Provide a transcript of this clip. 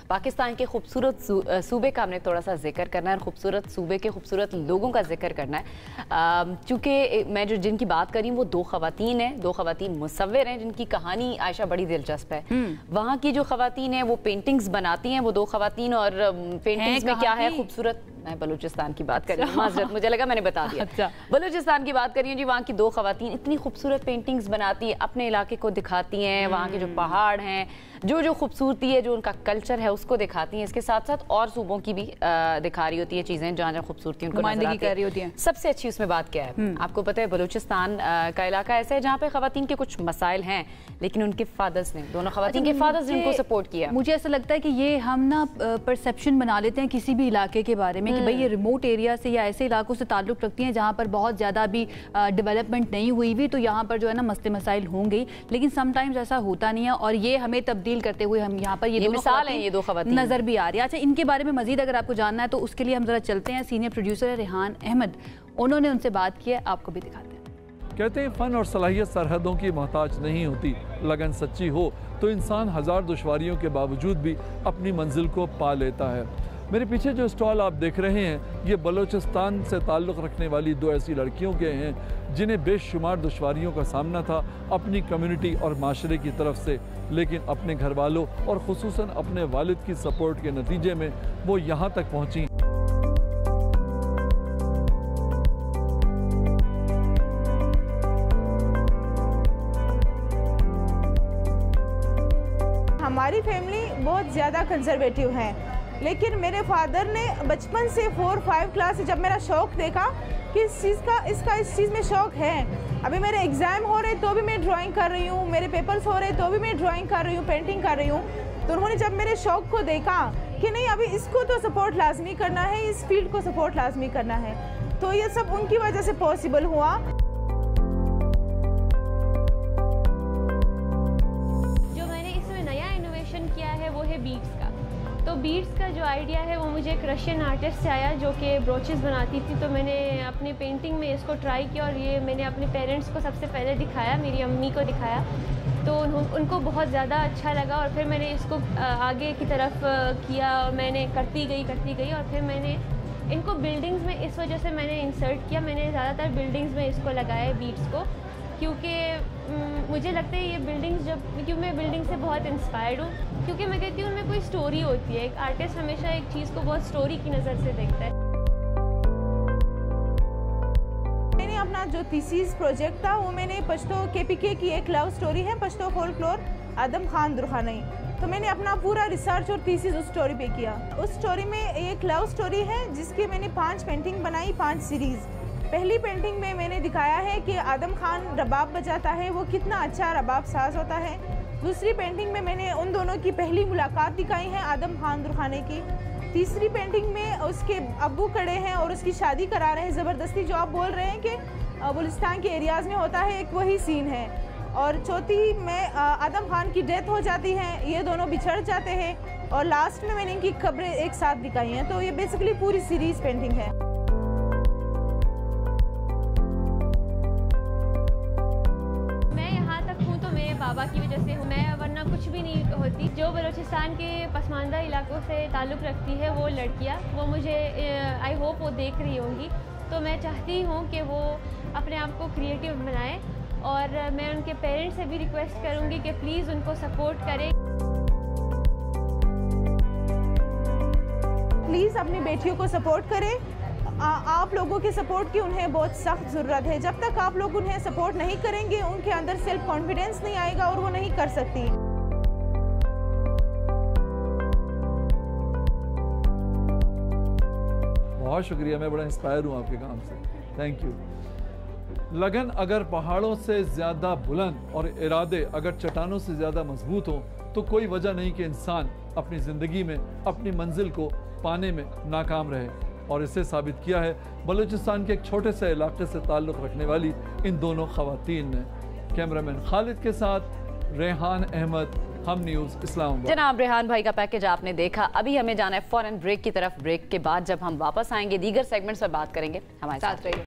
पाकिस्तान के खूबसूरत सूबे का हमने थोड़ा सा जिक्र करना है और खूबसूरत सूबे के खूबसूरत लोगों का जिक्र करना है। चूँकि मैं जो जिनकी बात कर रही हूँ वो दो ख़वातीन हैं, दो ख़वातीन मुसव्विर हैं जिनकी कहानी आयशा बड़ी दिलचस्प है। वहाँ की जो ख़वातीन हैं वो पेंटिंग्स बनाती हैं, वो दो ख़वातीन, और पेंटिंग्स में क्या है खूबसूरत। मैं बलूचिस्तान की बात कर रही हूँ, माज़रत, मुझे लगा मैंने बता दिया। अच्छा। बलूचिस्तान की बात कर रही हूँ जी। वहाँ की दो ख़वातीन इतनी खूबसूरत पेंटिंग्स बनाती हैं, अपने इलाके को दिखाती हैं, वहाँ के जो पहाड़ हैं, जो खूबसूरती है, जो उनका कल्चर है उसको दिखाती हैं। इसके साथ साथ और सूबों की भी दिखा रही होती है चीज़ें, जहाँ जहाँ खूबसूरती उनको नुमाइंदगी कर रही होती है। सबसे अच्छी उसमें बात क्या है, आपको पता है बलूचिस्तान का इलाका ऐसा है जहाँ पे ख़वातीन के कुछ मसाइल हैं, लेकिन उनके फादर्स ने, दोनों ख़वातीन के फादर्स ने उनको सपोर्ट किया। मुझे ऐसा लगता है कि ये हम ना परसेप्शन बना लेते हैं किसी भी इलाके के बारे में कि भाई ये रिमोट एरिया से या ऐसे इलाकों से ताल्लुक़ रखती हैं जहाँ पर बहुत ज़्यादा अभी डेवलपमेंट नहीं हुई हुई, तो यहाँ पर जो है ना मसले मसाइल होंगे, लेकिन समटाइम्स ऐसा होता नहीं है। और ये हमें तब्दील करते हुए हम यहाँ पर ये मिसाल है, ये दो ख़वातीन नज़र भी आ रही है। अच्छा, इनके बारे में मज़ीद अगर आपको जानना है तो उसके लिए हम ज़रा चलते हैं। सीनियर प्रोड्यूसर है रेहान अहमद, उन्होंने उनसे बात की है, आपको भी दिखाते हैं। कहते हैं फ़न और सलाहियत सरहदों की मोहताज नहीं होती, लगन सच्ची हो तो इंसान हज़ार दुश्वारियों के बावजूद भी अपनी मंजिल को पा लेता है। मेरे पीछे जो स्टॉल आप देख रहे हैं ये बलूचिस्तान से ताल्लुक़ रखने वाली दो ऐसी लड़कियों के हैं जिन्हें बेशुमार दुश्वारियों का सामना था अपनी कम्युनिटी और माशरे की तरफ से, लेकिन अपने घर वालों और ख़ुसूसन अपने वालिद की सपोर्ट के नतीजे में वो यहाँ तक पहुँची। हमारी फैमिली बहुत ज़्यादा कंजर्वेटिव है, लेकिन मेरे फादर ने बचपन से 4-5 क्लास से जब मेरा शौक़ देखा कि इस चीज़ में शौक़ है। अभी मेरे एग्ज़ाम हो रहे तो भी मैं ड्राइंग कर रही हूँ, मेरे पेपर्स हो रहे तो भी मैं ड्राइंग कर रही हूँ, पेंटिंग कर रही हूँ। तो उन्होंने जब मेरे शौक़ को देखा कि नहीं अभी इसको तो सपोर्ट लाजमी करना है, इस फील्ड को सपोर्ट लाजमी करना है, तो ये सब उनकी वजह से पॉसिबल हुआ। जो मैंने इसमें नया इनोवेशन किया है वो है बीड्स का। तो बीड्स का जो आइडिया है वो मुझे एक रशियन आर्टिस्ट से आया जो कि ब्रोचेस बनाती थी, तो मैंने अपनी पेंटिंग में इसको ट्राई किया और ये मैंने अपने पेरेंट्स को सबसे पहले दिखाया, मेरी अम्मी को दिखाया, तो उनको बहुत ज़्यादा अच्छा लगा। और फिर मैंने इसको आगे की तरफ किया और मैंने करती गई और फिर मैंने इनको बिल्डिंग्स में इस वजह से मैंने इंसर्ट किया। मैंने ज़्यादातर बिल्डिंग्स में इसको लगाया बीड्स को, क्योंकि मुझे लगता है ये बिल्डिंग्स क्योंकि मैं बिल्डिंग से बहुत इंस्पायर्ड हूँ, क्योंकि मैं कहती हूँ उनमें कोई स्टोरी होती है। एक आर्टिस्ट हमेशा एक चीज़ को बहुत स्टोरी की नज़र से देखता है। मैंने अपना जो थीसिस प्रोजेक्ट था वो मैंने पश्तो KPK की एक लव स्टोरी है, पश्तो फोल्कलोर आदम खान दुरखानी, तो मैंने अपना पूरा रिसर्च और थीसिस उस स्टोरी पे किया। उस स्टोरी में एक लव स्टोरी है जिसकी मैंने 5 पेंटिंग बनाई, 5 सीरीज़। पहली पेंटिंग में मैंने दिखाया है कि आदम खान रबाब बजाता है, वो कितना अच्छा रबाब साज होता है। दूसरी पेंटिंग में मैंने उन दोनों की पहली मुलाकात दिखाई है आदम खान दुरखानी की। तीसरी पेंटिंग में उसके अब्बू खड़े हैं और उसकी शादी करा रहे हैं ज़बरदस्ती, जो आप बोल रहे हैं कि बलूचिस्तान के एरियाज़ में होता है, एक वही सीन है। और चौथी में आदम खान की डेथ हो जाती है, ये दोनों बिछड़ जाते हैं और लास्ट में मैंने इनकी खबरें एक साथ दिखाई हैं। तो ये बेसिकली पूरी सीरीज़ पेंटिंग है। बाबा की वजह से हूँ मैं, वरना कुछ भी नहीं होती। जो बलूचिस्तान के पसमानदा इलाकों से ताल्लुक़ रखती है वो लड़कियाँ, वो मुझे आई होप वो देख रही होंगी, तो मैं चाहती हूँ कि वो अपने आप को क्रिएटिव बनाएं। और मैं उनके पेरेंट्स से भी रिक्वेस्ट करूँगी कि प्लीज़ उनको सपोर्ट करें। प्लीज़ अपनी बेटियों को सपोर्ट करें। आप लोगों के सपोर्ट की उन्हें बहुत सख्त ज़रूरत है। जब तक आप लोग उन्हें सपोर्ट नहीं करेंगे उनके अंदर सेल्फ कॉन्फिडेंस नहीं आएगा और वो नहीं कर सकती। बहुत शुक्रिया, मैं बड़ा इंस्पायर हूँ आपके काम से, थैंक यू। लगन अगर पहाड़ों से ज़्यादा बुलंद और इरादे अगर चट्टानों से ज़्यादा मजबूत हों तो कोई वजह नहीं कि इंसान अपनी ज़िंदगी में अपनी मंजिल को पाने में नाकाम रहे। और इसे साबित किया है बलूचिस्तान के एक छोटे से इलाके से ताल्लुक़ रखने वाली इन दोनों ख़वातीन ने। कैमरामैन खालिद के साथ रेहान अहमद, हम न्यूज़ इस्लामाबाद। जनाब रेहान भाई का पैकेज आपने देखा। अभी हमें जाना है फौरन ब्रेक की तरफ। ब्रेक के बाद जब हम वापस आएंगे दीगर सेगमेंट्स पर बात करेंगे, हमारे साथ रहिए।